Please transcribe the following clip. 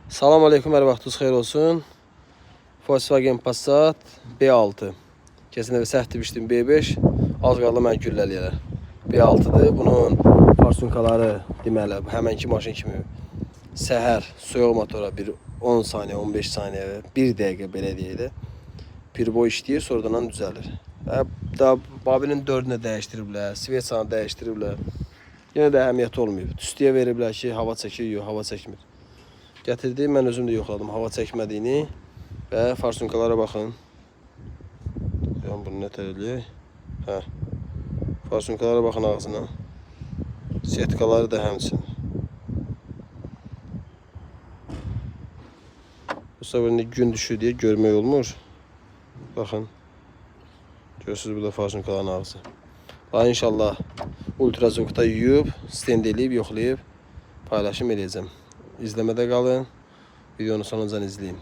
Salam aleyküm, hər vaxtınız xeyir olsun. Volkswagen Passat B6. Keçən dəfə səhv demişdim B5. Az qaldı mən güllələyərlər. B6'dır. Bunun farsunkaları deməli həmənki maşın kimi səhər soyuq motora bir 10 saniyə, 15 saniyə, 1 dəqiqə belə deyək də bir boy işləyir, sonradan düzəlir. Və babinin 4-ünü dəyişdiriblər, sveçanı dəyişdiriblər. Yenə də əhəmiyyəti olmayıb. Tüstüyə veriblər ki, hava çəkir, yox, hava çəkmir. Gətirdim, mən özüm də yoxladım hava çəkmədiyini və farsunkalara baxın. Bunu nətər eləyək? Hə. Farsunkalara baxın ağzına. Setkaları da həmçin. Bu sefer gün düşür deyə görmək olmur. Baxın. Görürsünüz burada farsunkaların ağzı. Daha inşallah ultrazokda yuyub, stend eləyib, yoxlayıb paylaşım edəcəm. İzləmədə qalın. Videonu sonuncan izləyin.